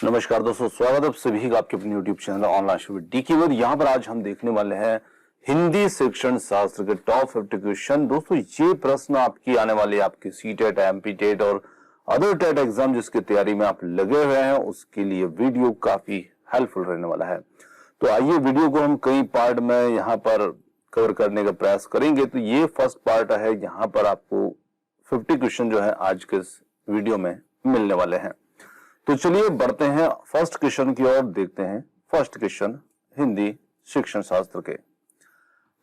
नमस्कार दोस्तों, स्वागत है आप सभी का आपके अपने YouTube channel online show D की वर्ड। यहाँ पर आज हम देखने वाले हैं हिंदी शिक्षण शास्त्र के टॉप 50 क्वेश्चन। दोस्तों ये प्रश्न आपकी आने वाली आपकी सीटेट, एमपी टेट और अदर टेट एग्जाम जिसकी तैयारी में आप लगे हुए हैं उसके लिए वीडियो काफी हेल्पफुल रहने वाला है। तो आइए वीडियो को हम कई पार्ट में यहाँ पर कवर करने का प्रयास करेंगे। तो ये फर्स्ट पार्ट है, यहाँ पर आपको 50 क्वेश्चन जो है आज के इस वीडियो में मिलने वाले हैं। तो चलिए बढ़ते हैं फर्स्ट क्वेश्चन की ओर, देखते हैं फर्स्ट क्वेश्चन हिंदी शिक्षण शास्त्र के।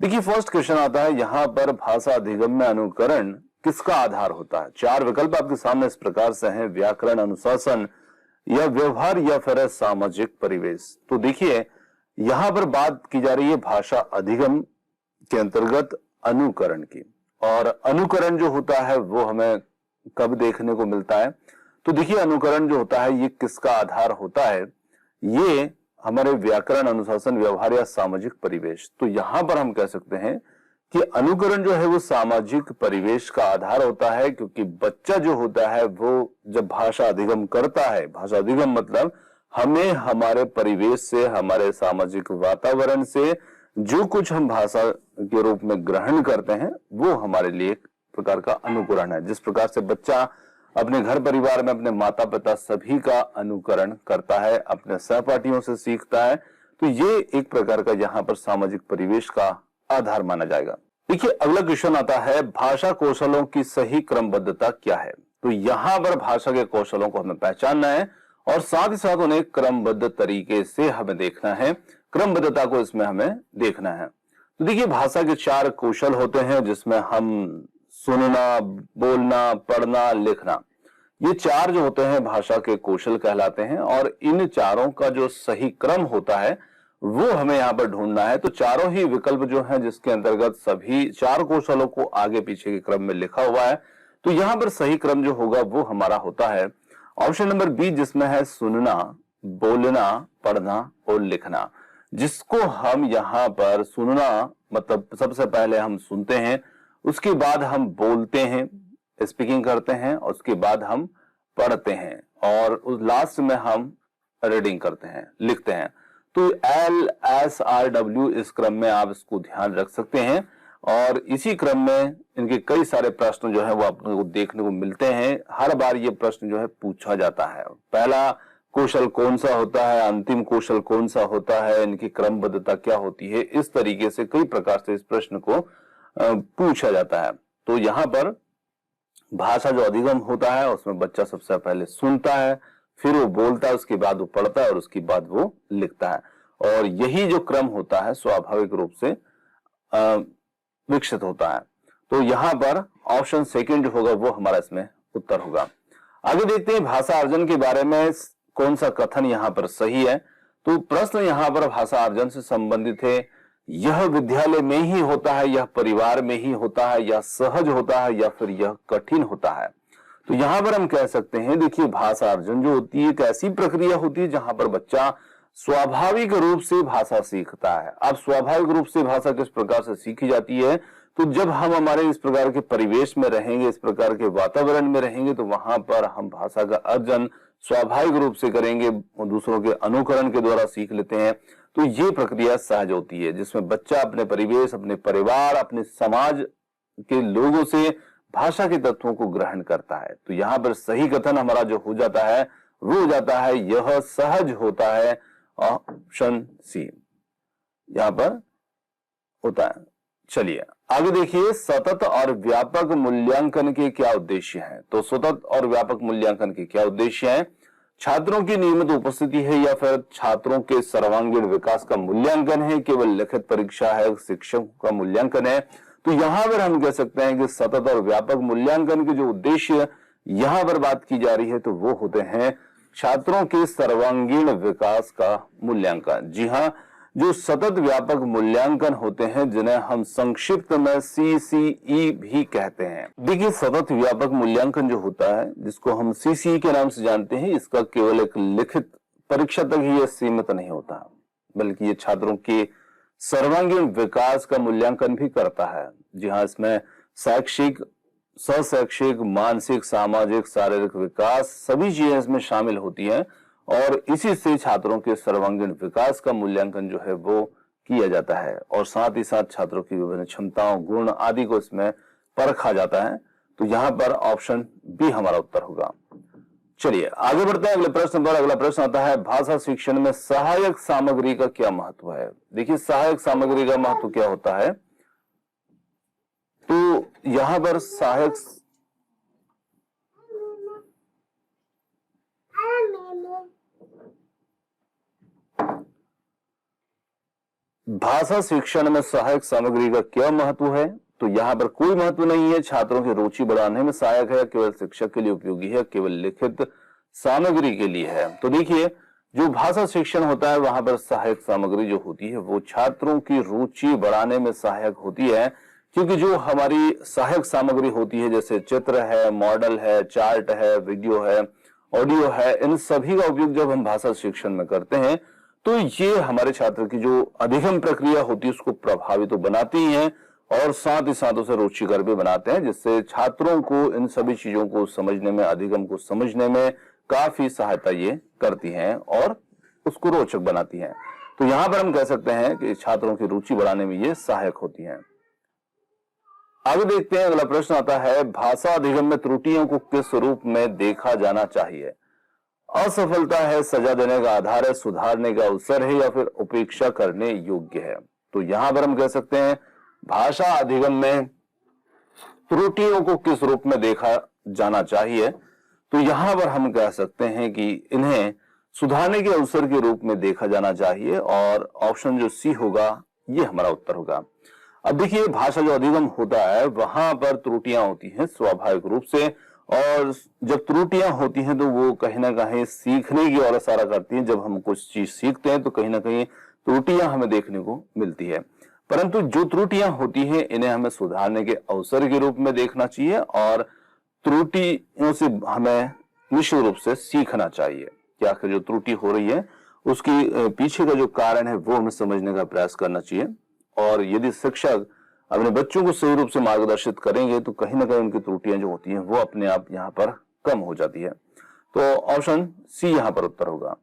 देखिए फर्स्ट क्वेश्चन आता है यहाँ पर, भाषा अधिगम में अनुकरण किसका आधार होता है। चार विकल्प आपके सामने इस प्रकार से हैं, व्याकरण, अनुशासन या व्यवहार या फिर सामाजिक परिवेश। तो देखिए यहाँ पर बात की जा रही है भाषा अधिगम के अंतर्गत अनुकरण की, और अनुकरण जो होता है वो हमें कब देखने को मिलता है। तो देखिए अनुकरण जो होता है ये किसका आधार होता है, ये हमारे व्याकरण, अनुशासन, व्यवहार या सामाजिक परिवेश। तो यहां पर हम कह सकते हैं कि अनुकरण जो है वो सामाजिक परिवेश का आधार होता है, क्योंकि बच्चा जो होता है वो जब भाषा अधिगम करता है, भाषा अधिगम मतलब हमें हमारे परिवेश से, हमारे सामाजिक वातावरण से जो कुछ हम भाषा के रूप में ग्रहण करते हैं वो हमारे लिए एक प्रकार का अनुकरण है। जिस प्रकार से बच्चा अपने घर परिवार में अपने माता पिता सभी का अनुकरण करता है, अपने सहपाठियों से सीखता है, तो ये एक प्रकार का यहाँ पर सामाजिक परिवेश का आधार माना जाएगा। देखिए अगला क्वेश्चन आता है, भाषा कौशलों की सही क्रमबद्धता क्या है। तो यहाँ पर भाषा के कौशलों को हमें पहचानना है और साथ ही साथ उन्हें क्रमबद्ध तरीके से हमें देखना है, क्रमबद्धता को इसमें हमें देखना है। तो देखिए भाषा के चार कौशल होते हैं, जिसमें हम सुनना, बोलना, पढ़ना, लिखना, ये चार जो होते हैं भाषा के कौशल कहलाते हैं। और इन चारों का जो सही क्रम होता है वो हमें यहाँ पर ढूंढना है। तो चारों ही विकल्प जो हैं जिसके अंतर्गत सभी चार कौशलों को आगे पीछे के क्रम में लिखा हुआ है, तो यहाँ पर सही क्रम जो होगा वो हमारा होता है ऑप्शन नंबर बी, जिसमें है सुनना, बोलना, पढ़ना और लिखना। जिसको हम यहाँ पर सुनना मतलब सबसे पहले हम सुनते हैं, उसके बाद हम बोलते हैं, स्पीकिंग करते हैं, और उसके बाद हम पढ़ते हैं, और उस लास्ट में हम रीडिंग करते हैं, लिखते हैं। तो LSRW इस क्रम में आप इसको ध्यान रख सकते हैं। और इसी क्रम में इनके कई सारे प्रश्न जो है वो आपको देखने को मिलते हैं। हर बार ये प्रश्न जो है पूछा जाता है, पहला कौशल कौन सा होता है, अंतिम कौशल कौन सा होता है, इनकी क्रमबद्धता क्या होती है, इस तरीके से कई प्रकार से इस प्रश्न को पूछा जाता है। तो यहाँ पर भाषा जो अधिगम होता है उसमें बच्चा सबसे पहले सुनता है, फिर वो बोलता है, उसके बाद वो पढ़ता है और उसके बाद वो लिखता है। और यही जो क्रम होता है स्वाभाविक रूप से विकसित होता है। तो यहाँ पर ऑप्शन सेकंड जो होगा वो हमारा इसमें उत्तर होगा। आगे देखते हैं भाषा अर्जन के बारे में कौन सा कथन यहाँ पर सही है। तो प्रश्न यहाँ पर भाषा अर्जन से संबंधित है, यह विद्यालय में ही होता है, यह परिवार में ही होता है, यह सहज होता है या फिर यह कठिन होता है। तो यहां पर हम कह सकते हैं, देखिए भाषा अर्जन जो होती है एक ऐसी प्रक्रिया होती है जहां पर बच्चा स्वाभाविक रूप से भाषा सीखता है। अब स्वाभाविक रूप से भाषा किस प्रकार से सीखी जाती है, तो जब हम हमारे इस प्रकार के परिवेश में रहेंगे, इस प्रकार के वातावरण में रहेंगे, तो वहां पर हम भाषा का अर्जन स्वाभाविक रूप से करेंगे, दूसरों के अनुकरण के द्वारा सीख लेते हैं। तो ये प्रक्रिया सहज होती है, जिसमें बच्चा अपने परिवेश, अपने परिवार, अपने समाज के लोगों से भाषा के तत्वों को ग्रहण करता है। तो यहाँ पर सही कथन हमारा जो हो जाता है वो हो जाता है यह सहज होता है, ऑप्शन सी यहाँ पर होता है। चलिए आगे देखिए, सतत और व्यापक मूल्यांकन के क्या उद्देश्य हैं। तो सतत और व्यापक मूल्यांकन के क्या उद्देश्य हैं, छात्रों की नियमित उपस्थिति है या फिर छात्रों के सर्वांगीण विकास का मूल्यांकन है, केवल लिखित परीक्षा है, शिक्षकों का मूल्यांकन है। तो यहां पर हम कह सकते हैं कि सतत और व्यापक मूल्यांकन के जो उद्देश्य यहां पर बात की जा रही है तो वो होते हैं छात्रों के सर्वांगीण विकास का मूल्यांकन। जी हाँ, जो सतत व्यापक मूल्यांकन होते हैं जिन्हें हम संक्षिप्त में CCE भी कहते हैं। देखिए सतत व्यापक मूल्यांकन जो होता है जिसको हम CCE के नाम से जानते हैं, इसका केवल एक लिखित परीक्षा तक ही यह सीमित नहीं होता, बल्कि ये छात्रों के सर्वांगीण विकास का मूल्यांकन भी करता है। जी हाँ, इसमें शैक्षिक, सशैक्षिक, मानसिक, सामाजिक, शारीरिक विकास सभी चीजें इसमें शामिल होती हैं और इसी से छात्रों के सर्वांगीण विकास का मूल्यांकन जो है वो किया जाता है और साथ ही साथ छात्रों की विभिन्न क्षमताओं, गुण आदि को इसमें परखा जाता है। तो यहां पर ऑप्शन बी हमारा उत्तर होगा। चलिए आगे बढ़ते हैं अगले प्रश्न पर। अगला प्रश्न आता है, भाषा शिक्षण में सहायक सामग्री का क्या महत्व है? देखिए, सहायक सामग्री का महत्व क्या होता है? तो यहां पर सहायक भाषा शिक्षण में सहायक सामग्री का क्या महत्व है? तो यहां पर कोई महत्व नहीं है। छात्रों की रुचि बढ़ाने में सहायक है, केवल शिक्षक के लिए उपयोगी है, केवल लिखित सामग्री के लिए है। तो देखिए, जो भाषा शिक्षण होता है वहां पर सहायक सामग्री जो होती है वो छात्रों की रुचि बढ़ाने में सहायक होती है, क्योंकि जो हमारी सहायक सामग्री होती है जैसे चित्र है, मॉडल है, चार्ट है, वीडियो है, ऑडियो है, इन सभी का उपयोग जब हम भाषा शिक्षण में करते हैं तो ये हमारे छात्र की जो अधिगम प्रक्रिया होती है उसको प्रभावित तो बनाती है और साथ ही साथ उसे रुचिकर भी बनाते हैं, जिससे छात्रों को इन सभी चीजों को समझने में, अधिगम को समझने में काफी सहायता ये करती हैं और उसको रोचक बनाती हैं। तो यहां पर हम कह सकते हैं कि छात्रों की रुचि बढ़ाने में ये सहायक होती हैं। आगे देखते हैं, अगला प्रश्न आता है, भाषा अधिगम में त्रुटियों को किस रूप में देखा जाना चाहिए? असफलता है, सजा देने का आधार है, सुधारने का अवसर है या फिर उपेक्षा करने योग्य है? तो यहां पर हम कह सकते हैं भाषा अधिगम में त्रुटियों को किस रूप में देखा जाना चाहिए? तो यहां पर हम कह सकते हैं कि इन्हें सुधारने के अवसर के रूप में देखा जाना चाहिए और ऑप्शन जो सी होगा ये हमारा उत्तर होगा। अब देखिए, भाषा जो अधिगम होता है वहां पर त्रुटियां होती हैं स्वाभाविक रूप से, और जब त्रुटियां होती हैं तो वो कहीं ना कहीं सीखने की ओर इशारा करती हैं। जब हम कुछ चीज सीखते हैं तो कहीं ना कहीं त्रुटियां हमें देखने को मिलती है, परंतु जो त्रुटियां होती हैं इन्हें हमें सुधारने के अवसर के रूप में देखना चाहिए और त्रुटियों से हमें निश्चित रूप से सीखना चाहिए कि आखिर जो त्रुटि हो रही है उसकी पीछे का जो कारण है वो हमें समझने का प्रयास करना चाहिए। और यदि शिक्षक अपने बच्चों को सही रूप से मार्गदर्शित करेंगे तो कहीं ना कहीं उनकी त्रुटियां जो होती हैं वो अपने आप यहाँ पर कम हो जाती है। तो ऑप्शन सी यहाँ पर उत्तर होगा।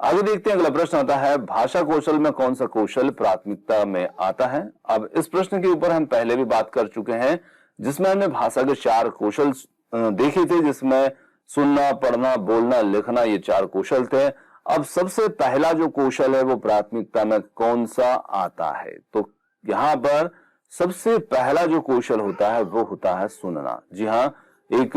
आगे देखते हैं, अगला प्रश्न आता है, भाषा कौशल में कौन सा कौशल प्राथमिकता में आता है? अब इस प्रश्न के ऊपर हम पहले भी बात कर चुके हैं, जिसमें हमने भाषा के 4 कौशल देखे थे, जिसमें सुनना, पढ़ना, बोलना, लिखना, ये 4 कौशल थे। अब सबसे पहला जो कौशल है वो प्राथमिकता में कौन सा आता है? तो यहाँ पर सबसे पहला जो कौशल होता है वो होता है सुनना। जी हाँ, एक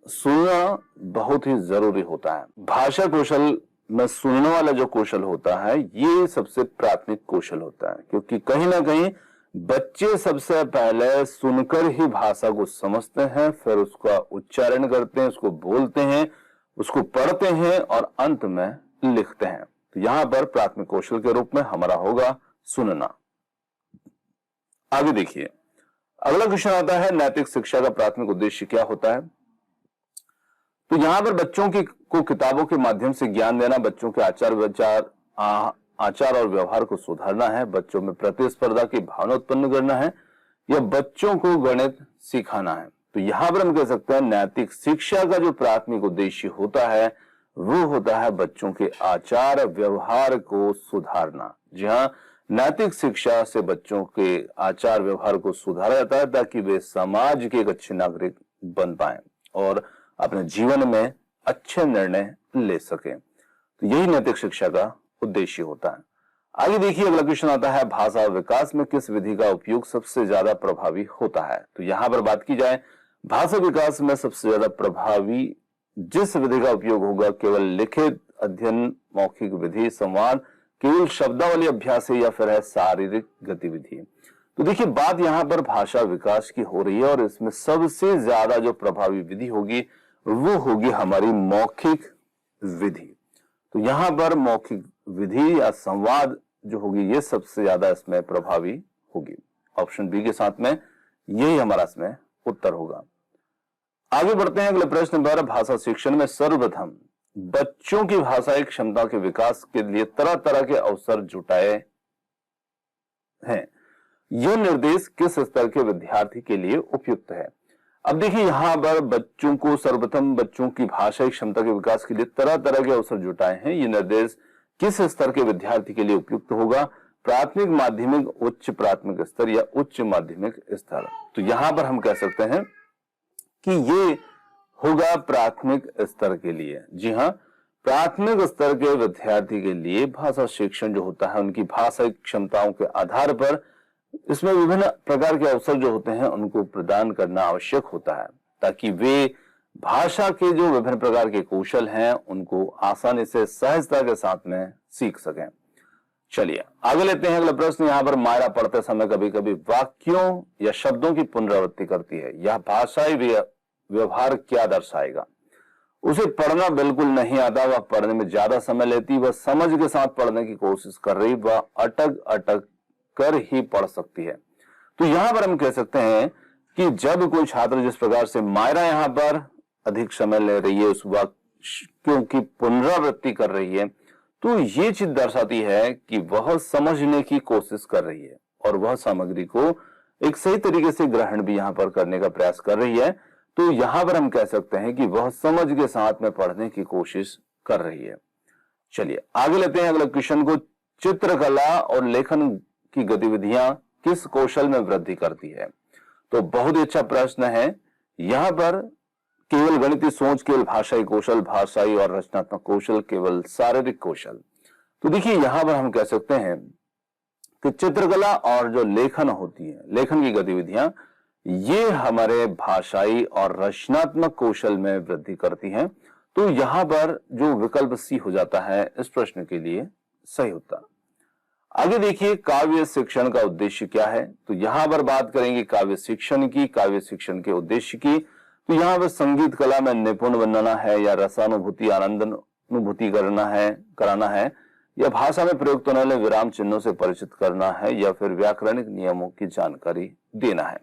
सुनना बहुत ही जरूरी होता है। भाषा कौशल में सुनने वाला जो कौशल होता है ये सबसे प्राथमिक कौशल होता है, क्योंकि कहीं ना कहीं बच्चे सबसे पहले सुनकर ही भाषा को समझते हैं, फिर उसका उच्चारण करते हैं, उसको बोलते हैं, उसको पढ़ते हैं और अंत में लिखते हैं। तो यहां पर प्राथमिक कौशल के रूप में हमारा होगा सुनना। आगे देखिए, अगला क्वेश्चन आता है, नैतिक शिक्षा का प्राथमिक उद्देश्य क्या होता है? तो यहां पर बच्चों को किताबों के माध्यम से ज्ञान देना, बच्चों के आचार और व्यवहार को सुधारना है, बच्चों में प्रतिस्पर्धा की भावना उत्पन्न करना है या बच्चों को गणित सिखाना है। तो यहां पर हम कह सकते हैं नैतिक शिक्षा का जो प्राथमिक उद्देश्य होता है वो होता है बच्चों के आचार व्यवहार को सुधारना। जी हाँ, नैतिक शिक्षा से बच्चों के आचार व्यवहार को सुधारा जाता है ताकि वे समाज के एक अच्छे नागरिक बन पाए और अपने जीवन में अच्छे निर्णय ले सके। तो यही नैतिक शिक्षा का उद्देश्य होता है। आगे देखिए, अगला क्वेश्चन आता है, भाषा विकास में किस विधि का उपयोग सबसे ज्यादा प्रभावी होता है? तो यहां पर बात की जाए, भाषा विकास में सबसे ज्यादा प्रभावी जिस विधि का उपयोग होगा, केवल लिखित अध्ययन, मौखिक विधि, संवाद, केवल शब्दावली अभ्यास है या फिर है शारीरिक गतिविधि? तो देखिए, बात यहां पर भाषा विकास की हो रही है और इसमें सबसे ज्यादा जो प्रभावी विधि होगी वो होगी हमारी मौखिक विधि। तो यहां पर मौखिक विधि या संवाद जो होगी ये सबसे ज्यादा इसमें प्रभावी होगी। ऑप्शन बी के साथ में यही हमारा इसमें उत्तर होगा। आगे बढ़ते हैं अगले प्रश्न पर, भाषा शिक्षण में सर्वप्रथम बच्चों की भाषाई क्षमता के विकास के लिए तरह तरह के अवसर जुटाए हैं। यह निर्देश किस स्तर के विद्यार्थी के लिए उपयुक्त है? अब देखिए यहाँ पर बच्चों को सर्वप्रथम बच्चों की भाषाई क्षमता के विकास के लिए तरह तरह के अवसर जुटाए हैं। ये निर्देश किस स्तर के विद्यार्थी के लिए उपयुक्त होगा? प्राथमिक, माध्यमिक, उच्च प्राथमिक स्तर या उच्च माध्यमिक स्तर। तो यहाँ पर हम कह सकते हैं कि ये होगा प्राथमिक स्तर के लिए। जी हाँ, प्राथमिक स्तर के विद्यार्थी के लिए भाषा शिक्षण जो होता है उनकी भाषाई क्षमताओं के आधार पर इसमें विभिन्न प्रकार के अवसर जो होते हैं उनको प्रदान करना आवश्यक होता है, ताकि वे भाषा के जो विभिन्न प्रकार के कौशल हैं उनको आसानी से सहजता के साथ में सीख सकें। चलिए आगे लेते हैं अगला प्रश्न। यहाँ पर मायरा पढ़ते समय कभी कभी वाक्यों या शब्दों की पुनरावृत्ति करती है। यह भाषाई व्यवहार क्या दर्शाएगा? उसे पढ़ना बिल्कुल नहीं आता, वह पढ़ने में ज्यादा समय लेती, वह समझ के साथ पढ़ने की कोशिश कर रही, वह अटक अटक कर ही पढ़ सकती है। तो यहां पर हम कह सकते हैं कि जब कोई छात्र जिस प्रकार से मायरा यहां पर अधिक समय ले रही है, उस वाक्यों की पुनरावृत्ति कर रही है, तो ये चीज दर्शाती है कि वह समझने की कोशिश कर रही है और वह सामग्री को एक सही तरीके से ग्रहण भी यहां पर करने का प्रयास कर रही है। तो यहां पर हम कह सकते हैं कि वह समझ के साथ में पढ़ने की कोशिश कर रही है। चलिए आगे लेते हैं अगला क्वेश्चन को। चित्रकला और लेखन की गतिविधियां किस कौशल में वृद्धि करती है? तो बहुत ही अच्छा प्रश्न है। यहां पर केवल गणितीय सोच, केवल भाषाई कौशल, भाषाई और रचनात्मक कौशल, केवल शारीरिक कौशल। तो देखिए यहां पर हम कह सकते हैं कि चित्रकला और जो लेखन होती है, लेखन की गतिविधियां, ये हमारे भाषाई और रचनात्मक कौशल में वृद्धि करती हैं। तो यहां पर जो विकल्प सी हो जाता है इस प्रश्न के लिए सही उत्तर। आगे देखिए काव्य शिक्षण का उद्देश्य क्या है? तो यहां पर बात करेंगे काव्य शिक्षण की, काव्य शिक्षण के उद्देश्य की। तो यहां पर संगीत कला में निपुण बनाना है या रसानुभूति, आनंद अनुभूति कराना है या भाषा में प्रयुक्त होने वाले विराम चिन्हों से परिचित करना है या फिर व्याकरणिक नियमों की जानकारी देना है।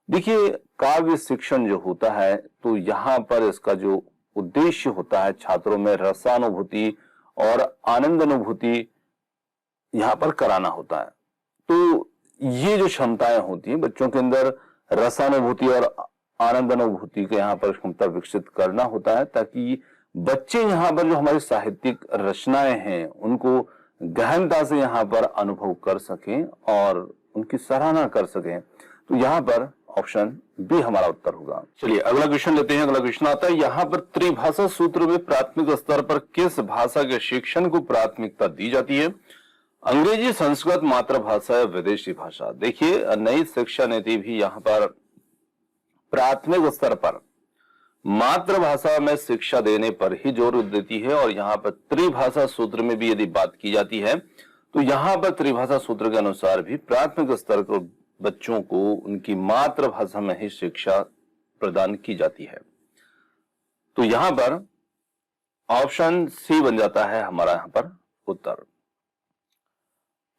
देखिए काव्य शिक्षण जो होता है तो यहां पर इसका जो उद्देश्य होता है छात्रों में रसानुभूति और आनंद अनुभूति यहां पर कराना होता है। तो ये जो क्षमताएं होती हैं बच्चों के अंदर, रसानुभूति और आनंद अनुभूति के यहाँ पर क्षमता विकसित करना होता है, ताकि बच्चे यहाँ पर जो हमारी साहित्यिक रचनाएं हैं उनको गहनता से यहाँ पर अनुभव कर सकें और उनकी सराहना कर सकें। तो यहाँ पर ऑप्शन बी हमारा उत्तर होगा। चलिए अगला क्वेश्चन लेते हैं। अगला क्वेश्चन आता है यहाँ पर त्रिभाषा सूत्र में प्राथमिक स्तर पर किस भाषा के शिक्षण को प्राथमिकता दी जाती है? अंग्रेजी, संस्कृत, मातृभाषा या विदेशी भाषा? देखिए नई शिक्षा नीति भी यहाँ पर प्राथमिक स्तर पर मातृभाषा में शिक्षा देने पर ही जोर देती है और यहाँ पर त्रिभाषा सूत्र में भी यदि बात की जाती है तो यहाँ पर त्रिभाषा सूत्र के अनुसार भी प्राथमिक स्तर को बच्चों को उनकी मातृभाषा में ही शिक्षा प्रदान की जाती है। तो यहाँ पर ऑप्शन सी बन जाता है हमारा यहाँ पर उत्तर।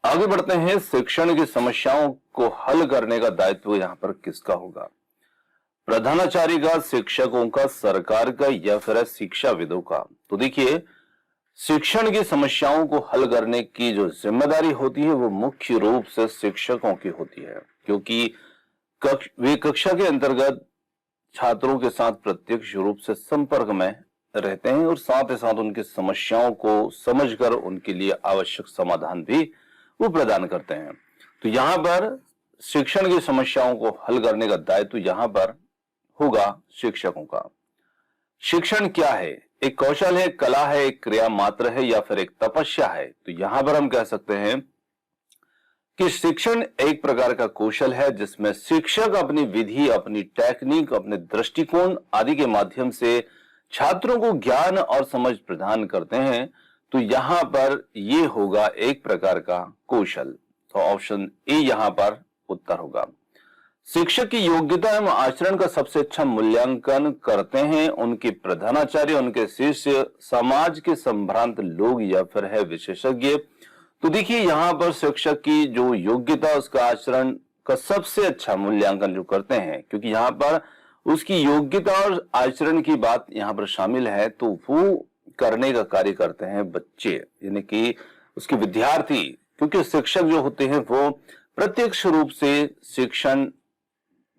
आगे बढ़ते हैं। शिक्षण की समस्याओं को हल करने का दायित्व यहाँ पर किसका होगा? प्रधानाचार्य का, शिक्षकों का, सरकार का या फिर शिक्षाविदों का? तो देखिए शिक्षण की समस्याओं को हल करने की जो जिम्मेदारी होती है वो मुख्य रूप से शिक्षकों की होती है, क्योंकि वे कक्षा के अंतर्गत छात्रों के साथ प्रत्यक्ष रूप से संपर्क में रहते हैं और साथ ही साथ उनकी समस्याओं को समझकर उनके लिए आवश्यक समाधान भी वो प्रदान करते हैं। तो यहाँ पर शिक्षण की समस्याओं को हल करने का दायित्व यहाँ पर होगा शिक्षकों का। शिक्षण क्या है? एक कौशल है, कला है, एक क्रिया मात्र है या फिर एक तपस्या है? तो यहां पर हम कह सकते हैं कि शिक्षण एक प्रकार का कौशल है जिसमें शिक्षक अपनी विधि, अपनी टेक्निक, अपने दृष्टिकोण आदि के माध्यम से छात्रों को ज्ञान और समझ प्रदान करते हैं। तो यहां पर ये होगा एक प्रकार का कौशल। तो ऑप्शन ए यहां पर उत्तर होगा। शिक्षक की योग्यता एवं आचरण का सबसे अच्छा मूल्यांकन करते हैं उनके प्रधानाचार्य, उनके शिष्य, समाज के संभ्रांत लोग या फिर है विशेषज्ञ। तो देखिए यहाँ पर शिक्षक की जो योग्यता, उसका आचरण का सबसे अच्छा मूल्यांकन जो करते हैं, क्योंकि यहाँ पर उसकी योग्यता और आचरण की बात यहाँ पर शामिल है, तो वो करने का कार्य करते हैं बच्चे, यानी कि उसके विद्यार्थी। क्योंकि शिक्षक जो होते हैं वो प्रत्यक्ष रूप से शिक्षण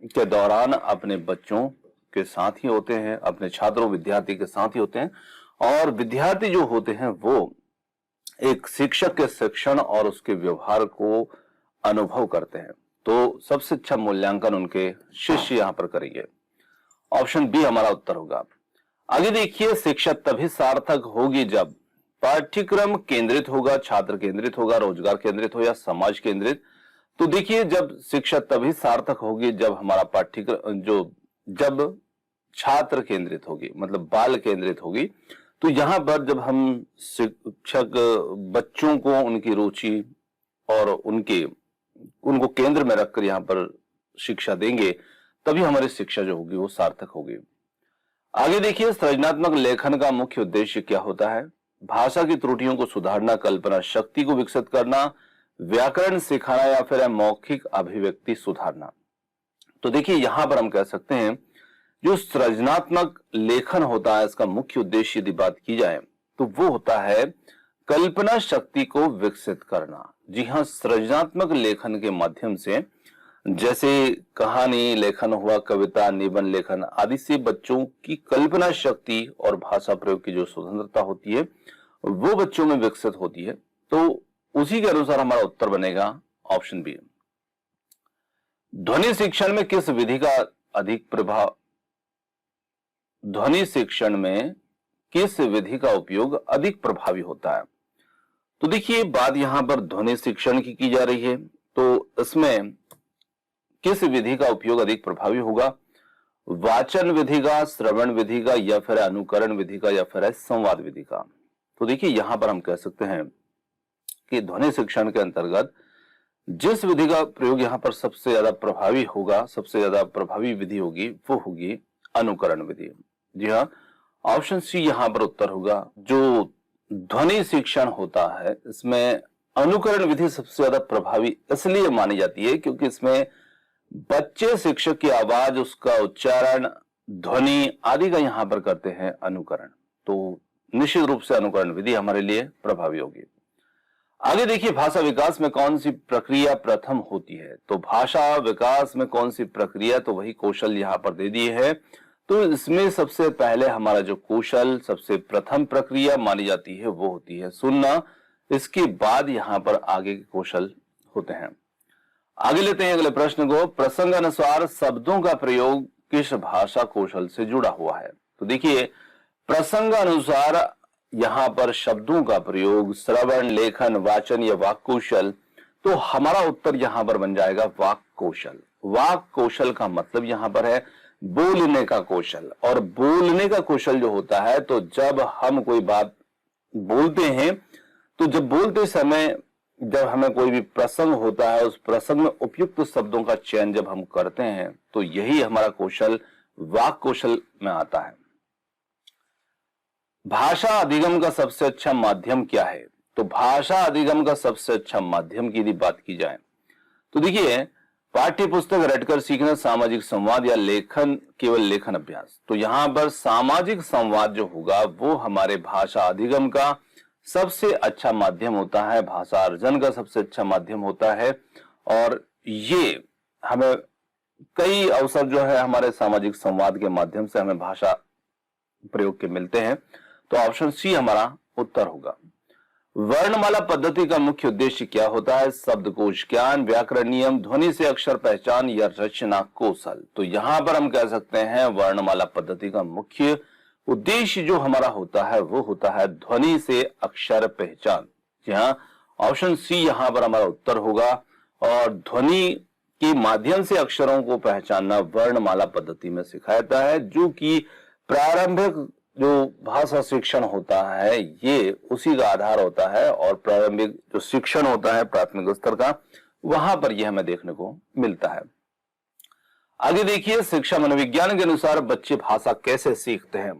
के दौरान अपने बच्चों के साथ ही होते हैं, अपने छात्रों विद्यार्थी के साथ ही होते हैं, और विद्यार्थी जो होते हैं वो एक शिक्षक के शिक्षण और उसके व्यवहार को अनुभव करते हैं। तो सबसे अच्छा मूल्यांकन उनके शिष्य यहां पर करेंगे। ऑप्शन बी हमारा उत्तर होगा। आगे देखिए, शिक्षा तभी सार्थक होगी जब पाठ्यक्रम केंद्रित होगा, छात्र केंद्रित होगा, रोजगार केंद्रित हो या समाज केंद्रित। तो देखिए, जब शिक्षा तभी सार्थक होगी जब हमारा पाठ्यक्रम जब छात्र केंद्रित होगी, मतलब बाल केंद्रित होगी। तो यहां पर जब हम शिक्षक बच्चों को उनकी रुचि और उनको केंद्र में रखकर यहां पर शिक्षा देंगे, तभी हमारी शिक्षा जो होगी वो सार्थक होगी। आगे देखिए, सृजनात्मक लेखन का मुख्य उद्देश्य क्या होता है? भाषा की त्रुटियों को सुधारना, कल्पना शक्ति को विकसित करना, व्याकरण सिखाना या फिर मौखिक अभिव्यक्ति सुधारना। तो देखिए, यहां पर हम कह सकते हैं जो सृजनात्मक लेखन होता है, इसका मुख्य उद्देश्य यदि बात की जाए तो वो होता है कल्पना शक्ति को विकसित करना। जी हां, सृजनात्मक लेखन के माध्यम से, जैसे कहानी लेखन हुआ, कविता, निबंध लेखन आदि से बच्चों की कल्पना शक्ति और भाषा प्रयोग की जो स्वतंत्रता होती है वो बच्चों में विकसित होती है। तो उसी के अनुसार हमारा उत्तर बनेगा ऑप्शन बी। ध्वनि शिक्षण में किस विधि का अधिक प्रभाव ध्वनि शिक्षण में किस विधि का उपयोग अधिक प्रभावी होता है? तो देखिए, बात यहां पर ध्वनि शिक्षण की जा रही है। तो इसमें किस विधि का उपयोग अधिक प्रभावी होगा? वाचन विधि का, श्रवण विधि का, या फिर अनुकरण विधि का, या फिर संवाद विधि का? तो देखिए, यहां पर हम कह सकते हैं कि ध्वनि शिक्षण के अंतर्गत जिस विधि का प्रयोग यहां पर सबसे ज्यादा प्रभावी होगा, सबसे ज्यादा प्रभावी विधि होगी, वो होगी अनुकरण विधि। जी हाँ, ऑप्शन सी यहां पर उत्तर होगा। जो ध्वनि शिक्षण होता है इसमें अनुकरण विधि सबसे ज्यादा प्रभावी इसलिए मानी जाती है क्योंकि इसमें बच्चे शिक्षक की आवाज, उसका उच्चारण, ध्वनि आदि का यहां पर करते हैं अनुकरण। तो निश्चित रूप से अनुकरण विधि हमारे लिए प्रभावी होगी। आगे देखिए, भाषा विकास में कौन सी प्रक्रिया प्रथम होती है? तो भाषा विकास में कौन सी प्रक्रिया, तो वही कौशल यहां पर दे दी है। तो इसमें सबसे पहले हमारा जो कौशल, सबसे प्रथम प्रक्रिया मानी जाती है वो होती है सुनना। इसके बाद यहां पर आगे के कौशल होते हैं। आगे लेते हैं अगले प्रश्न को। प्रसंग अनुसार शब्दों का प्रयोग किस भाषा कौशल से जुड़ा हुआ है? तो देखिए, प्रसंग अनुसार यहां पर शब्दों का प्रयोग, श्रवण, लेखन, वाचन या वाक कौशल। तो हमारा उत्तर यहां पर बन जाएगा वाक कौशल। वाक कौशल का मतलब यहां पर है बोलने का कौशल। और बोलने का कौशल जो होता है, तो जब हम कोई बात बोलते हैं, तो जब बोलते समय जब हमें कोई भी प्रसंग होता है, उस प्रसंग में उपयुक्त शब्दों का चयन जब हम करते हैं, तो यही हमारा कौशल वाक कौशल में आता है। भाषा अधिगम का सबसे अच्छा माध्यम क्या है? तो भाषा अधिगम का सबसे अच्छा माध्यम की यदि बात की जाए तो देखिए, पाठ्य पुस्तक रटकर सीखना, सामाजिक संवाद, या लेखन, केवल लेखन अभ्यास। तो यहां पर सामाजिक संवाद जो होगा वो हमारे भाषा अधिगम का सबसे अच्छा माध्यम होता है, भाषा अर्जन का सबसे अच्छा माध्यम होता है। और ये हमें कई अवसर जो है हमारे सामाजिक संवाद के माध्यम से हमें भाषा प्रयोग के मिलते हैं। तो ऑप्शन सी हमारा उत्तर होगा। वर्णमाला पद्धति का मुख्य उद्देश्य क्या होता है? शब्दकोश ज्ञान, व्याकरण नियम, ध्वनि से अक्षर पहचान, या रचना कौशल? तो यहां पर हम कह सकते हैं वर्णमाला पद्धति का मुख्य उद्देश्य जो हमारा होता है वो होता है ध्वनि से अक्षर पहचान। जी हाँ, ऑप्शन सी यहां पर हमारा उत्तर होगा। और ध्वनि के माध्यम से अक्षरों को पहचानना वर्णमाला पद्धति में सिखाया जाता है, जो कि प्रारंभिक जो भाषा शिक्षण होता है ये उसी का आधार होता है। और प्रारंभिक जो शिक्षण होता है प्राथमिक स्तर का, वहां पर यह हमें देखने को मिलता है। आगे देखिए, शिक्षा मनोविज्ञान के अनुसार बच्चे भाषा कैसे सीखते हैं?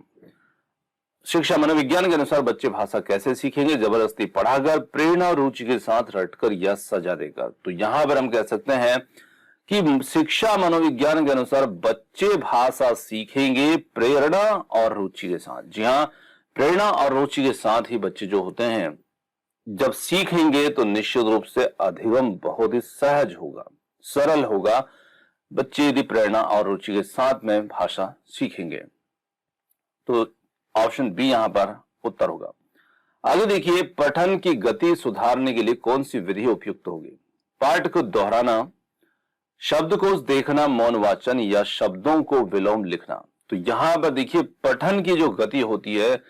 शिक्षा मनोविज्ञान के अनुसार बच्चे भाषा कैसे सीखेंगे? जबरदस्ती पढ़ाकर, प्रेरणा और रुचि के साथ रटकर, या सजा देकर? तो यहां पर हम कह सकते हैं कि शिक्षा मनोविज्ञान के अनुसार बच्चे भाषा सीखेंगे प्रेरणा और रुचि के साथ। जी हाँ, प्रेरणा और रुचि के साथ ही बच्चे जो होते हैं जब सीखेंगे तो निश्चित रूप से अधिगम बहुत ही सहज होगा, सरल होगा। बच्चे यदि प्रेरणा और रुचि के साथ में भाषा सीखेंगे। तो ऑप्शन बी यहां पर उत्तर होगा। आगे देखिए, पठन की गति सुधारने के लिए कौन सी विधि उपयुक्त होगी? पाठ को दोहराना, शब्दकोश देखना, मौन वाचन या शब्दों को विलोम लिखना। तो यहां पर देखिए, पठन की जो गति होती है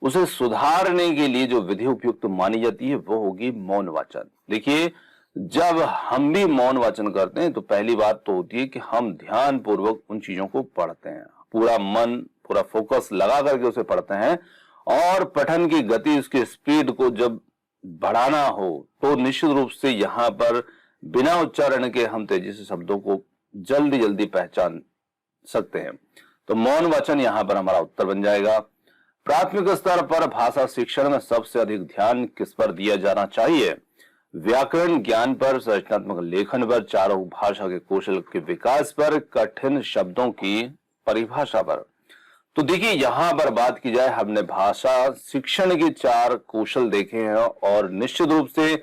उसे सुधारने के लिए जो विधि उपयुक्त मानी जाती है वो होगी मौन वाचन। देखिए, जब हम भी मौन वाचन करते हैं तो पहली बात तो होती है कि हम ध्यान पूर्वक उन चीजों को पढ़ते हैं, पूरा मन पूरा फोकस लगा करके उसे पढ़ते हैं। और पठन की गति, उसकी स्पीड को जब बढ़ाना हो तो निश्चित रूप से यहां पर बिना उच्चारण के हम तेजी से शब्दों को जल्दी जल्दी पहचान सकते हैं। तो मौन वाचन यहां पर हमारा उत्तर बन जाएगा। प्राथमिक स्तर पर भाषा शिक्षण में सबसे अधिक ध्यान किस पर दिया जाना चाहिए? व्याकरण ज्ञान पर, रचनात्मक लेखन पर, चारों भाषा के कौशल के विकास पर, कठिन शब्दों की परिभाषा पर। तो देखिए, यहां पर बात की जाए, हमने भाषा शिक्षण के 4 कौशल देखे हैं और निश्चित रूप से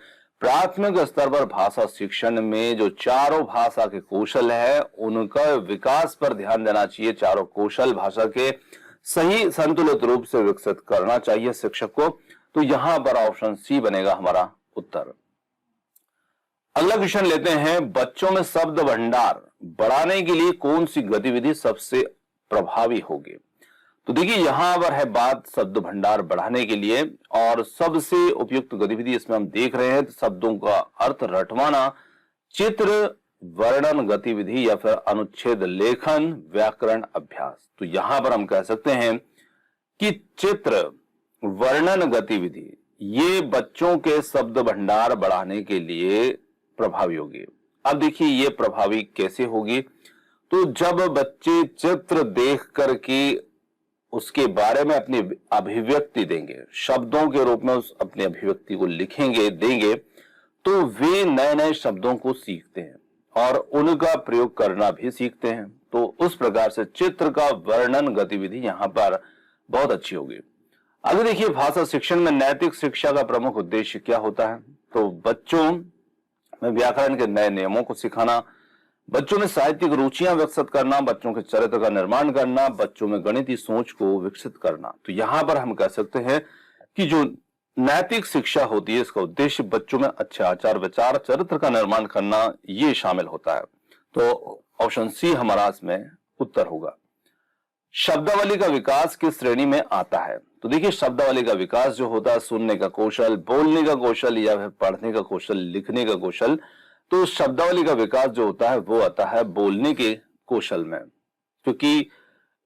प्राथमिक स्तर पर भाषा शिक्षण में जो चारों भाषा के कौशल है उनका विकास पर ध्यान देना चाहिए। चारों कौशल भाषा के सही संतुलित रूप से विकसित करना चाहिए शिक्षक को। तो यहां पर ऑप्शन सी बनेगा हमारा उत्तर। अगला क्वेश्चन लेते हैं, बच्चों में शब्द भंडार बढ़ाने के लिए कौन सी गतिविधि सबसे प्रभावी होगी? तो देखिए, यहां पर है बात शब्द भंडार बढ़ाने के लिए, और सबसे उपयुक्त गतिविधि इसमें हम देख रहे हैं शब्दों का अर्थ रटवाना, चित्र वर्णन गतिविधि या फिर अनुच्छेद लेखन, व्याकरण अभ्यास। तो यहां पर हम कह सकते हैं कि चित्र वर्णन गतिविधि ये बच्चों के शब्द भंडार बढ़ाने के लिए प्रभावी होगी। अब देखिए, ये प्रभावी कैसे होगी? तो जब बच्चे चित्र देख करके उसके बारे में अपनी अभिव्यक्ति देंगे, शब्दों के रूप में उस अपनी अभिव्यक्ति को लिखेंगे देंगे, तो वे नए नए शब्दों को सीखते हैं और उनका प्रयोग करना भी सीखते हैं। तो उस प्रकार से चित्र का वर्णन गतिविधि यहां पर बहुत अच्छी होगी। अगर देखिए, भाषा शिक्षण में नैतिक शिक्षा का प्रमुख उद्देश्य क्या होता है? तो बच्चों में व्याकरण के नए नियमों को सिखाना, बच्चों में साहित्यिक रुचियां विकसित करना, बच्चों के चरित्र का निर्माण करना, बच्चों में गणितीय सोच को विकसित करना। तो यहां पर हम कह सकते हैं कि जो नैतिक शिक्षा होती है इसका उद्देश्य बच्चों में अच्छे आचार विचार, चरित्र का निर्माण करना ये शामिल होता है। तो ऑप्शन सी हमारा इसमें उत्तर होगा। शब्दावली का विकास किस श्रेणी में आता है? तो देखिए, शब्दावली का विकास जो होता है, सुनने का कौशल, बोलने का कौशल या फिर पढ़ने का कौशल, लिखने का कौशल। तो शब्दावली का विकास जो होता है वो आता है बोलने के कौशल में, क्योंकि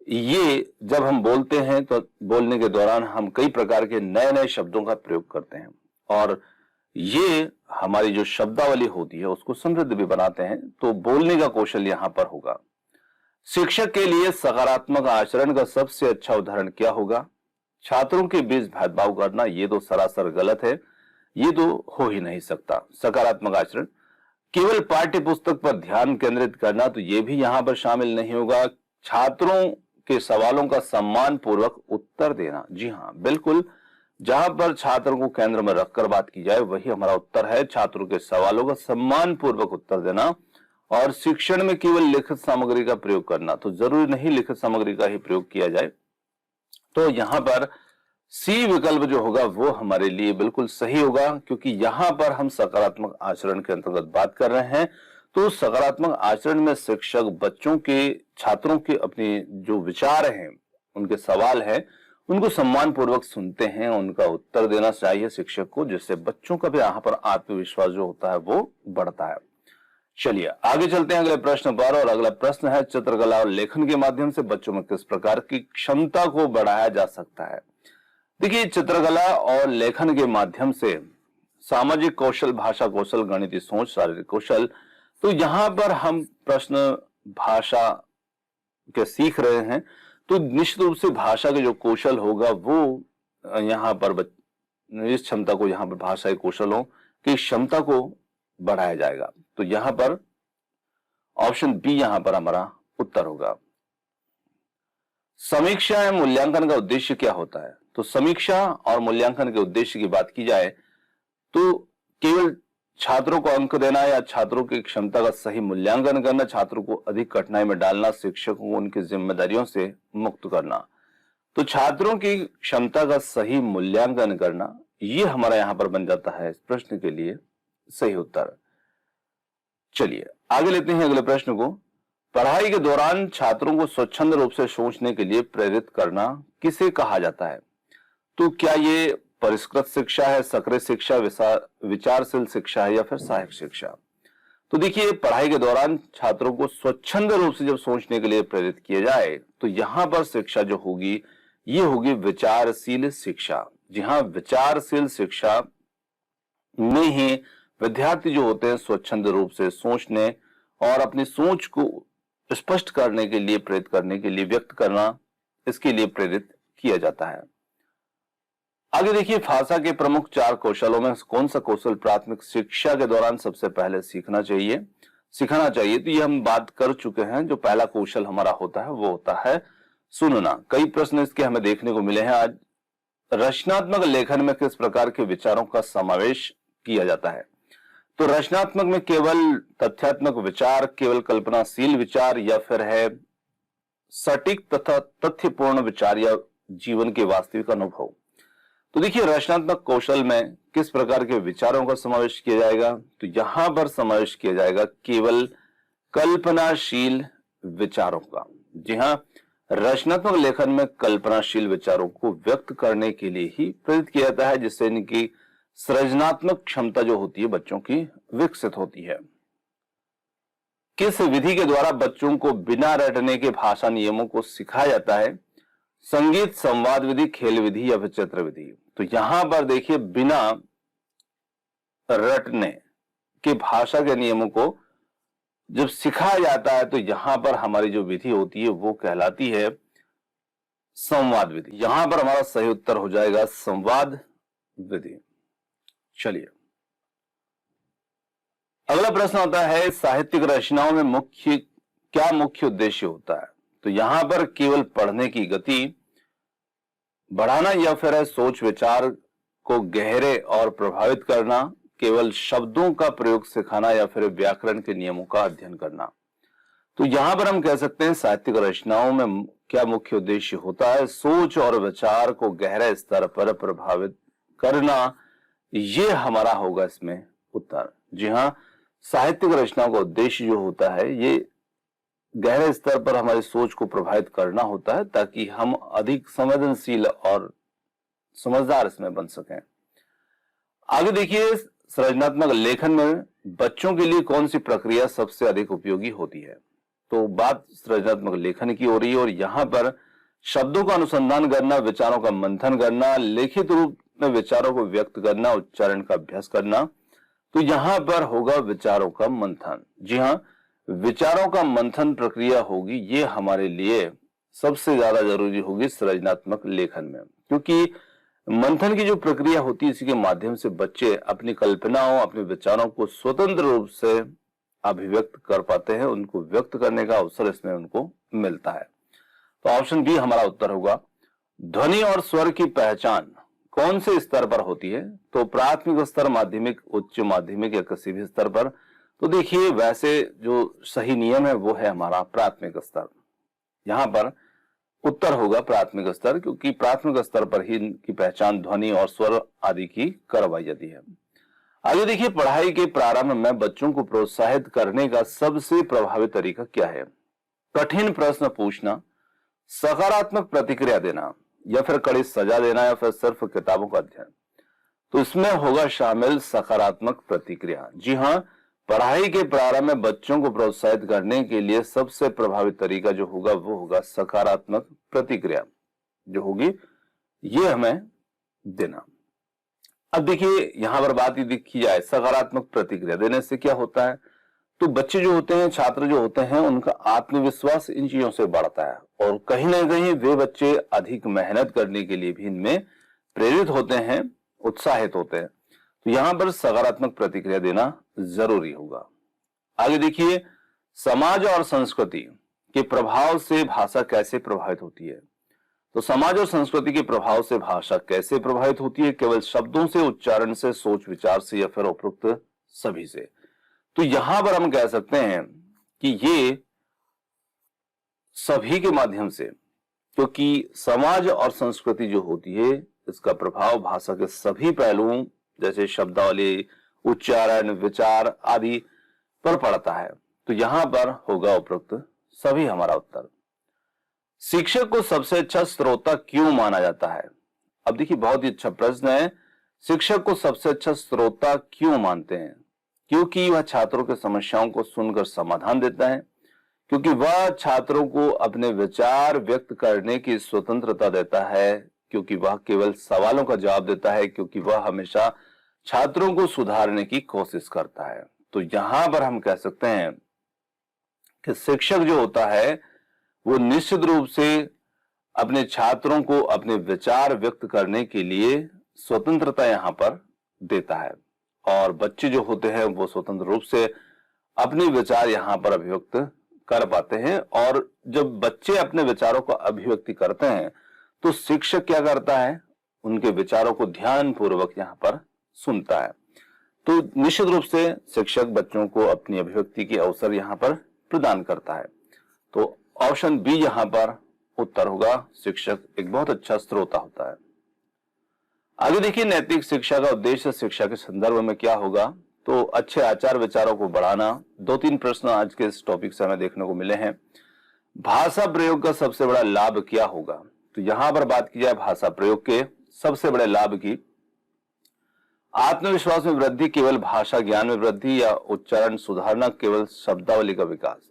ये जब हम बोलते हैं तो बोलने के दौरान हम कई प्रकार के नए नए शब्दों का प्रयोग करते हैं और ये हमारी जो शब्दावली होती है उसको समृद्ध भी बनाते हैं। तो बोलने का कौशल यहां पर होगा। शिक्षक के लिए सकारात्मक आचरण का सबसे अच्छा उदाहरण क्या होगा? छात्रों के बीच भेदभाव करना, ये तो सरासर गलत है, ये तो हो ही नहीं सकता। सकारात्मक आचरण, केवल पाठ्य पुस्तक पर ध्यान केंद्रित करना, तो ये भी यहां पर शामिल नहीं होगा। छात्रों के सवालों का सम्मान पूर्वक उत्तर देना, जी हाँ बिल्कुल, जहां पर छात्रों को केंद्र में रखकर बात की जाए वही हमारा उत्तर है। छात्रों के सवालों का सम्मान पूर्वक उत्तर देना। और शिक्षण में केवल लिखित सामग्री का प्रयोग करना, तो जरूरी नहीं लिखित सामग्री का ही प्रयोग किया जाए। तो यहां पर सी विकल्प जो होगा वो हमारे लिए बिल्कुल सही होगा, क्योंकि यहां पर हम सकारात्मक आचरण के अंतर्गत बात कर रहे हैं। तो सकारात्मक आचरण में शिक्षक बच्चों के, छात्रों के अपने जो विचार हैं, उनके सवाल हैं, उनको सम्मान पूर्वक सुनते हैं, उनका उत्तर देना चाहिए शिक्षक को, जिससे बच्चों का भी यहाँ पर आत्मविश्वास जो होता है वो बढ़ता है। चलिए आगे चलते हैं अगले प्रश्न पर, और अगला प्रश्न है, चित्रकला और लेखन के माध्यम से बच्चों में किस प्रकार की क्षमता को बढ़ाया जा सकता है? देखिए, चित्रकला और लेखन के माध्यम से सामाजिक कौशल, भाषा कौशल, गणितीय सोच, शारीरिक कौशल, तो यहां पर हम प्रश्न भाषा के सीख रहे हैं, तो निश्चित रूप से भाषा के जो कौशल होगा वो यहाँ पर इस क्षमता को, यहाँ पर भाषा के कौशलों की क्षमता को बढ़ाया जाएगा। तो यहां पर ऑप्शन बी यहां पर हमारा उत्तर होगा। समीक्षा एवं मूल्यांकन का उद्देश्य क्या होता है? तो समीक्षा और मूल्यांकन के उद्देश्य की बात की जाए तो केवल छात्रों को अंक देना या छात्रों की क्षमता का सही मूल्यांकन करना, छात्रों को अधिक कठिनाई में डालना, शिक्षकों को उनकी जिम्मेदारियों से मुक्त करना। तो छात्रों की क्षमता का सही मूल्यांकन करना, ये हमारा यहां पर बन जाता है इस प्रश्न के लिए सही उत्तर। चलिए आगे लेते हैं अगले प्रश्न को। पढ़ाई के दौरान छात्रों को स्वच्छंद रूप से सोचने के लिए प्रेरित करना किसे कहा जाता है? तो क्या ये परिष्कृत शिक्षा है, सक्रिय शिक्षा, विचारशील शिक्षा है या फिर सहायक शिक्षा? तो देखिए, पढ़ाई के दौरान छात्रों को स्वच्छंद रूप से जब सोचने के लिए प्रेरित किया जाए तो यहां पर शिक्षा जो होगी ये होगी विचारशील शिक्षा। जी हाँ, विचारशील शिक्षा में ही विद्यार्थी जो होते हैं स्वच्छंद रूप से सोचने और अपनी सोच को स्पष्ट करने के लिए, प्रेरित करने के लिए, व्यक्त करना, इसके लिए प्रेरित किया जाता है। आगे देखिए, भाषा के प्रमुख 4 कौशलों में कौन सा कौशल प्राथमिक शिक्षा के दौरान सबसे पहले सिखाना चाहिए? तो ये हम बात कर चुके हैं। जो पहला कौशल हमारा होता है वो होता है सुनना। कई प्रश्न इसके हमें देखने को मिले हैं आज। रचनात्मक लेखन में किस प्रकार के विचारों का समावेश किया जाता है? तो रचनात्मक में केवल तथ्यात्मक विचार, केवल कल्पनाशील विचार, या फिर है सटीक तथा तथ्यपूर्ण विचार या जीवन के वास्तविक अनुभव? तो देखिए, रचनात्मक कौशल में किस प्रकार के विचारों का समावेश किया जाएगा? तो यहां पर समावेश किया जाएगा केवल कल्पनाशील विचारों का। जी हां, रचनात्मक लेखन में कल्पनाशील विचारों को व्यक्त करने के लिए ही प्रेरित किया जाता है, जिससे इनकी सृजनात्मक क्षमता जो होती है बच्चों की विकसित होती है। किस विधि के द्वारा बच्चों को बिना रटने के भाषा नियमों को सिखाया जाता है? संगीत, संवाद विधि, खेल विधि या फिर चित्र विधि? तो यहां पर देखिए, बिना रटने के भाषा के नियमों को जब सिखाया जाता है तो यहां पर हमारी जो विधि होती है वो कहलाती है संवाद विधि। यहां पर हमारा सही उत्तर हो जाएगा संवाद विधि। चलिए अगला प्रश्न आता है, साहित्यिक रचनाओं में मुख्य उद्देश्य होता है? तो यहां पर केवल पढ़ने की गति बढ़ाना या फिर है सोच विचार को गहरे और प्रभावित करना, केवल शब्दों का प्रयोग सिखाना या फिर व्याकरण के नियमों का अध्ययन करना? तो यहां पर हम कह सकते हैं साहित्यिक रचनाओं में क्या मुख्य उद्देश्य होता है? सोच और विचार को गहरे स्तर पर प्रभावित करना, ये हमारा होगा इसमें उत्तर। जी हां, साहित्यिक रचनाओं का उद्देश्य जो होता है ये गहरे स्तर पर हमारी सोच को प्रभावित करना होता है, ताकि हम अधिक संवेदनशील और समझदार इसमें बन सकें। आगे देखिए, सृजनात्मक लेखन में बच्चों के लिए कौन सी प्रक्रिया सबसे अधिक उपयोगी होती है? तो बात सृजनात्मक लेखन की हो रही है और यहां पर शब्दों का अनुसंधान करना, विचारों का मंथन करना, लिखित रूप में विचारों को व्यक्त करना, उच्चारण का अभ्यास करना। तो यहां पर होगा विचारों का मंथन। जी हां, विचारों का मंथन प्रक्रिया होगी, ये हमारे लिए सबसे ज्यादा जरूरी होगी सृजनात्मक लेखन में, क्योंकि मंथन की जो प्रक्रिया होती है इसी के माध्यम से बच्चे अपनी कल्पनाओं, अपने विचारों को स्वतंत्र रूप से अभिव्यक्त कर पाते हैं, उनको व्यक्त करने का अवसर इसमें उनको मिलता है। तो ऑप्शन बी हमारा उत्तर होगा। ध्वनि और स्वर की पहचान कौन से स्तर पर होती है? तो प्राथमिक स्तर, माध्यमिक, उच्च माध्यमिक या किसी भी स्तर पर? तो देखिए, वैसे जो सही नियम है वो है हमारा प्राथमिक स्तर। यहां पर उत्तर होगा प्राथमिक स्तर, क्योंकि प्राथमिक स्तर पर ही इनकी पहचान ध्वनि और स्वर आदि की करवाई जाती है। आगे देखिए, पढ़ाई के प्रारंभ में बच्चों को प्रोत्साहित करने का सबसे प्रभावी तरीका क्या है? कठिन प्रश्न पूछना, सकारात्मक प्रतिक्रिया देना, या फिर कड़ी सजा देना, या फिर सिर्फ किताबों का अध्ययन? तो इसमें होगा शामिल सकारात्मक प्रतिक्रिया। जी हां, पढ़ाई के प्रारंभ में बच्चों को प्रोत्साहित करने के लिए सबसे प्रभावी तरीका जो होगा वो होगा सकारात्मक प्रतिक्रिया जो होगी ये हमें देना। अब देखिए, यहां पर बात ये देखी जाए, सकारात्मक प्रतिक्रिया देने से क्या होता है? तो बच्चे जो होते हैं, छात्र जो होते हैं, उनका आत्मविश्वास इन चीजों से बढ़ता है और कहीं ना कहीं वे बच्चे अधिक मेहनत करने के लिए भी इनमें प्रेरित होते हैं, उत्साहित होते हैं। तो यहां पर सकारात्मक प्रतिक्रिया देना जरूरी होगा। आगे देखिए, समाज और संस्कृति के प्रभाव से भाषा कैसे प्रभावित होती है? तो समाज और संस्कृति के प्रभाव से भाषा कैसे प्रभावित होती है? केवल शब्दों से, उच्चारण से, सोच विचार से, या फिर उपरोक्त सभी से। तो यहां पर हम कह सकते हैं कि ये सभी के माध्यम से, क्योंकि समाज और संस्कृति जो होती है इसका प्रभाव भाषा के सभी पहलुओं जैसे शब्दावली, उच्चारण, विचार आदि पर पड़ता है। तो यहां पर होगा उपरोक्त सभी हमारा उत्तर। शिक्षक को सबसे अच्छा श्रोता क्यों माना जाता है? अब देखिए, बहुत ही अच्छा प्रश्न है। शिक्षक को सबसे अच्छा श्रोता क्यों मानते हैं? क्योंकि वह छात्रों के समस्याओं को सुनकर समाधान देता है, क्योंकि वह छात्रों को अपने विचार व्यक्त करने की स्वतंत्रता देता है, क्योंकि वह केवल सवालों का जवाब देता है, क्योंकि वह हमेशा छात्रों को सुधारने की कोशिश करता है। तो यहां पर हम कह सकते हैं कि शिक्षक जो होता है वो निश्चित रूप से अपने छात्रों को अपने विचार व्यक्त करने के लिए स्वतंत्रता यहां पर देता है, और बच्चे जो होते हैं वो स्वतंत्र रूप से अपने विचार यहां पर अभिव्यक्त कर पाते हैं। और जब बच्चे अपने विचारों को अभिव्यक्ति करते हैं तो शिक्षक क्या करता है? उनके विचारों को ध्यानपूर्वक यहां पर सुनता है। तो निश्चित रूप से शिक्षक बच्चों को अपनी अभिव्यक्ति के अवसर यहां पर प्रदान करता है। तो ऑप्शन बी यहां पर उत्तर होगा। शिक्षक एक बहुत अच्छा श्रोता होता है। आगे देखिए, नैतिक शिक्षा का उद्देश्य शिक्षा के संदर्भ में क्या होगा? तो अच्छे आचार विचारों को बढ़ाना। 2-3 प्रश्न आज के इस टॉपिक से हमें देखने को मिले हैं। भाषा प्रयोग का सबसे बड़ा लाभ क्या होगा? तो यहां पर बात की जाए भाषा प्रयोग के सबसे बड़े लाभ की, आत्मविश्वास में वृद्धि, केवल भाषा ज्ञान में वृद्धि, या उच्चारण सुधारना, केवल शब्दावली का विकास।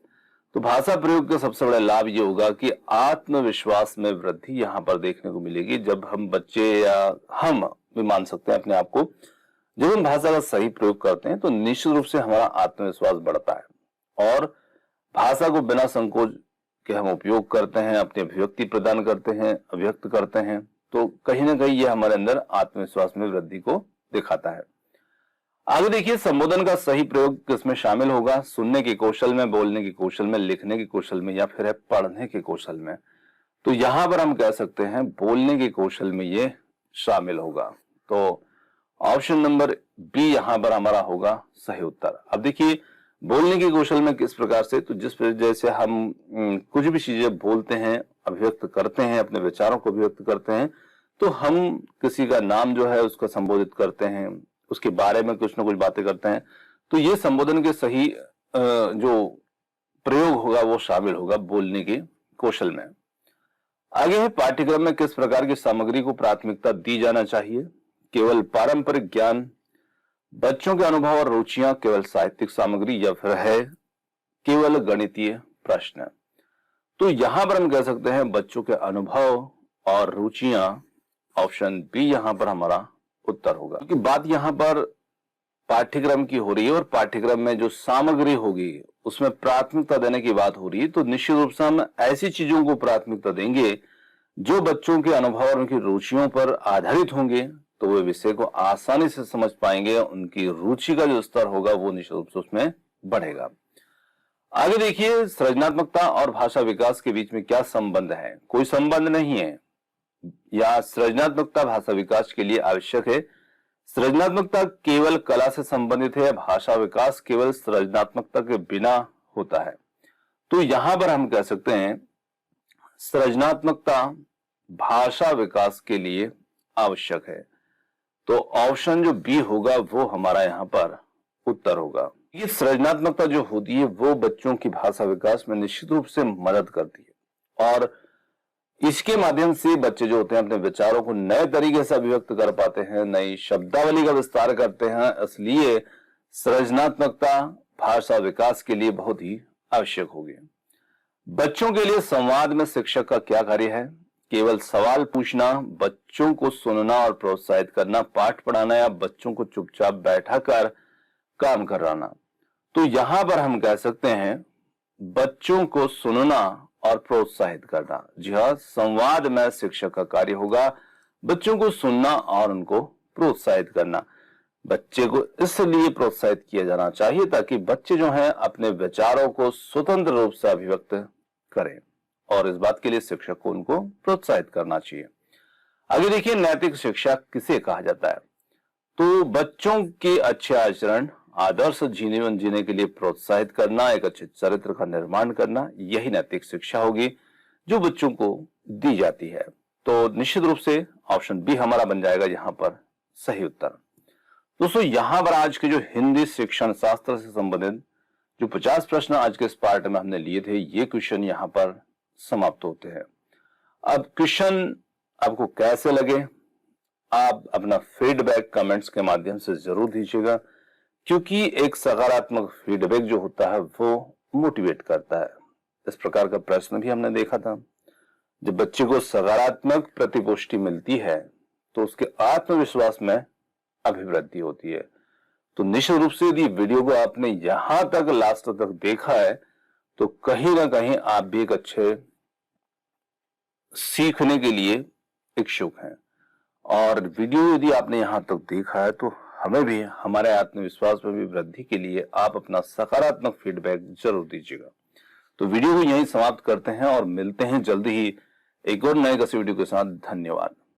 तो भाषा प्रयोग का सबसे बड़ा लाभ ये होगा कि आत्मविश्वास में वृद्धि यहां पर देखने को मिलेगी। जब हम बच्चे या हम भी मान सकते हैं अपने आप को, जब हम भाषा का सही प्रयोग करते हैं तो निश्चित रूप से हमारा आत्मविश्वास बढ़ता है, और भाषा को बिना संकोच के हम उपयोग करते हैं, अपनी अभिव्यक्ति प्रदान करते हैं, अभिव्यक्त करते हैं। तो कहीं ना कहीं ये हमारे अंदर आत्मविश्वास में वृद्धि को दिखाता है। आगे देखिए, संबोधन का सही प्रयोग किसमें शामिल होगा? सुनने के कौशल में, बोलने के कौशल में, लिखने के कौशल में, या फिर है पढ़ने के कौशल में? तो यहां पर हम कह सकते हैं बोलने के कौशल में ये शामिल होगा। तो ऑप्शन नंबर बी यहां पर हमारा होगा सही उत्तर। अब देखिए, बोलने के कौशल में किस प्रकार से? तो जिस जैसे हम कुछ भी चीजें बोलते हैं, अभिव्यक्त करते हैं, अपने विचारों को अभिव्यक्त करते हैं, तो हम किसी का नाम जो है उसका संबोधित करते हैं, उसके बारे में कुछ ना कुछ बातें करते हैं, तो ये संबोधन के सही जो प्रयोग होगा वो शामिल होगा बोलने के कौशल में। आगे है, पाठ्यक्रम में किस प्रकार की सामग्री को प्राथमिकता दी जाना चाहिए? केवल पारंपरिक ज्ञान, बच्चों के अनुभव और रुचियां, केवल साहित्यिक सामग्री, या फिर है केवल गणितीय प्रश्न? तो यहां पर हम कह सकते हैं बच्चों के अनुभव और रुचियां। ऑप्शन बी यहां पर हमारा उत्तर होगा, क्योंकि बात यहां पर पाठ्यक्रम की हो रही है और पाठ्यक्रम में जो सामग्री होगी उसमें प्राथमिकता देने की बात हो रही है। तो निश्चित रूप से हम ऐसी चीजों को प्राथमिकता देंगे जो बच्चों के अनुभव और उनकी रुचियों पर आधारित होंगे, तो वे विषय को आसानी से समझ पाएंगे, उनकी रुचि का जो स्तर होगा वो निश्चित रूप से उसमें बढ़ेगा। आगे देखिए, सृजनात्मकता और भाषा विकास के बीच में क्या संबंध है? कोई संबंध नहीं है, या सृजनात्मकता भाषा विकास के लिए आवश्यक है। सृजनात्मकता केवल कला से संबंधित है, भाषा विकास केवल सृजनात्मकता के बिना होता है। तो यहां पर हम कह सकते हैं सृजनात्मकता भाषा विकास के लिए आवश्यक है। तो ऑप्शन जो बी होगा वो हमारा यहां पर उत्तर होगा। ये सृजनात्मकता जो होती है वो बच्चों की भाषा विकास में निश्चित रूप से मदद करती है, और इसके माध्यम से बच्चे जो होते हैं अपने विचारों को नए तरीके से अभिव्यक्त कर पाते हैं, नई शब्दावली का विस्तार करते हैं। इसलिए सृजनात्मकता भाषा विकास के लिए बहुत ही आवश्यक होगी। बच्चों के लिए संवाद में शिक्षक का क्या कार्य है? केवल सवाल पूछना, बच्चों को सुनना और प्रोत्साहित करना, पाठ पढ़ाना, या बच्चों को चुपचाप बैठा कर काम कराना? तो यहां पर हम कह सकते हैं बच्चों को सुनना और प्रोत्साहित करना। जी हाँ, संवाद में शिक्षक का कार्य होगा बच्चों को सुनना और उनको प्रोत्साहित करना। बच्चे को इसलिए प्रोत्साहित किया जाना चाहिए ताकि बच्चे जो हैं अपने विचारों को स्वतंत्र रूप से अभिव्यक्त करें, और इस बात के लिए शिक्षक को उनको प्रोत्साहित करना चाहिए। आगे देखिए, नैतिक शिक्षा किसे कहा जाता है? तो बच्चों के अच्छे आचरण आदर्श जीवन जीने के लिए प्रोत्साहित करना, एक अच्छे चरित्र का निर्माण करना, यही नैतिक शिक्षा होगी जो बच्चों को दी जाती है। तो निश्चित रूप से ऑप्शन बी हमारा बन जाएगा यहाँ पर सही उत्तर। दोस्तों यहाँ पर आज के जो हिंदी शिक्षण शास्त्र से संबंधित जो 50 प्रश्न आज के इस पार्ट में हमने लिए थे, ये क्वेश्चन यहाँ पर समाप्त होते हैं। अब क्वेश्चन आपको कैसे लगे, आप अपना फीडबैक कमेंट्स के माध्यम से जरूर दीजिएगा, क्योंकि एक सकारात्मक फीडबैक जो होता है वो मोटिवेट करता है। इस प्रकार का प्रश्न भी हमने देखा था, जब बच्चे को सकारात्मक प्रतिपुष्टि मिलती है तो उसके आत्मविश्वास में अभिवृद्धि होती है। तो निश्चित रूप से यदि वीडियो को आपने यहां तक लास्ट तक देखा है तो कहीं ना कहीं आप भी एक अच्छे सीखने के लिए इच्छुक हैं, और वीडियो यदि आपने यहां तक देखा है तो हमें भी हमारे आत्मविश्वास में भी वृद्धि के लिए आप अपना सकारात्मक फीडबैक जरूर दीजिएगा। तो वीडियो को यहीं समाप्त करते हैं और मिलते हैं जल्दी ही एक और नए किसी वीडियो के साथ। धन्यवाद।